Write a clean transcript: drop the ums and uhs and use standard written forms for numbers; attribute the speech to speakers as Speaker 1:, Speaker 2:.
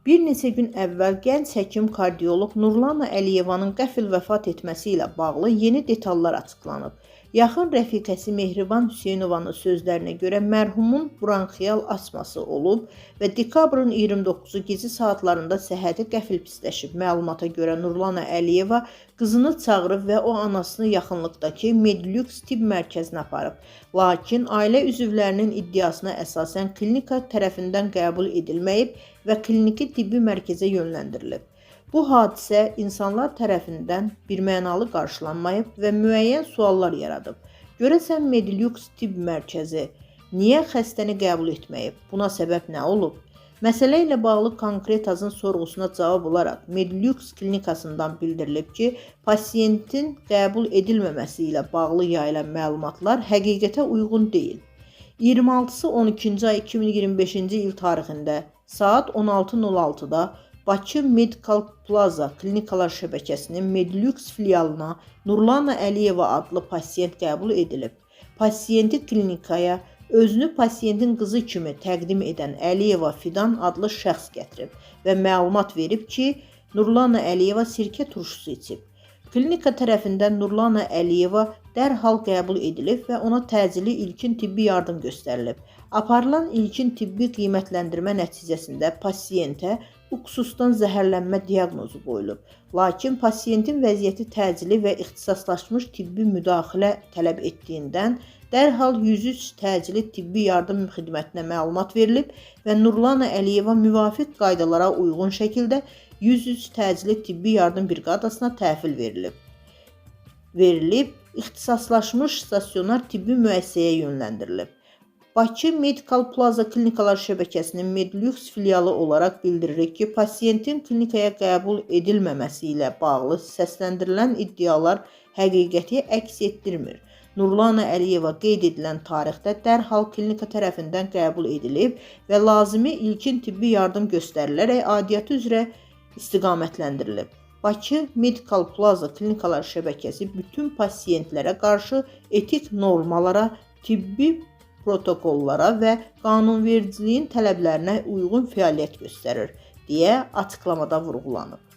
Speaker 1: Bir neçə gün əvvəl gənc həkim kardioloq Nurlana Əliyevanın qəfil vəfat etməsi ilə bağlı yeni detallar açıqlanıb. Yaxın rəfiqəsi Mehriban Hüseynovanın sözlərinə görə mərhumun bronxial asması olub və dekabrın 29-u gecə saatlarında səhhəti qəfil pisləşib. Məlumata görə Nurlana Əliyeva qızını çağırıb və o anasını yaxınlıqdakı Medlüks tibb mərkəzinə aparıb. Lakin ailə üzvlərinin iddiasına əsasən klinika tərəfindən qəbul edilməyib və kliniki tibbi mərkəzə yönləndirilib. Bu hadisə insanlar tərəfindən birmənalı qarşılanmayıb və müəyyən suallar yaradıb. Görəsən Medlüks tibb mərkəzi niyə xəstəni qəbul etməyib? Buna səbəb nə olub? Məsələ ilə bağlı Konkretazın sorğusuna cavab olaraq Medlüks klinikasından bildirilib ki, pasiyentin qəbul edilməməsi ilə bağlı yayılan məlumatlar həqiqətə uyğun deyil. 26-sı 12-ci ay 2025-ci il tarixində saat 16:06-da Bakı Medical Plaza klinikalar şəbəkəsinin Medlüks filialına Nurlana Əliyeva adlı pasiyent qəbul edilib. Pasiyenti klinikaya özünü pasiyentin qızı kimi təqdim edən Əliyeva Fidan adlı şəxs gətirib və məlumat verib ki, Nurlana Əliyeva sirkə turşusu içib. Klinika tərəfindən Nurlana Əliyeva dərhal qəbul edilib və ona təcili ilkin tibbi yardım göstərilib. Aparılan ilkin tibbi qiymətləndirmə nəticəsində pasiyentə uksusdan zəhərlənmə diaqnozu qoyulub. Lakin pasiyentin vəziyyəti təcili və ixtisaslaşmış tibbi müdaxilə tələb etdiyindən dərhal 103 təcili tibbi yardım xidmətinə məlumat verilib və Nurlana Əliyeva müvafiq qaydalara uyğun şəkildə 103 təcili tibbi yardım briqadasına təhvil verilib, ixtisaslaşmış stasionar tibbi müəssisəyə yönləndirilib. Bakı Medical Plaza klinikalar şəbəkəsinin Medlüks filialı olaraq bildiririk ki, pasiyentin klinikaya qəbul edilməməsi ilə bağlı səsləndirilən iddialar həqiqəti əks etdirmir. Nurlana Əliyeva qeyd edilən tarixdə dərhal klinika tərəfindən qəbul edilib və lazımi ilkin tibbi yardım göstərilərək aidiyyatı üzrə istiqamətləndirilib. Bakı Medical Plaza klinikalar şəbəkəsi bütün pasiyentlərə qarşı etik normalara, tibbi protokollara və qanunvericiliyin tələblərinə uyğun fəaliyyət göstərir, deyə açıqlamada vurğulanıb.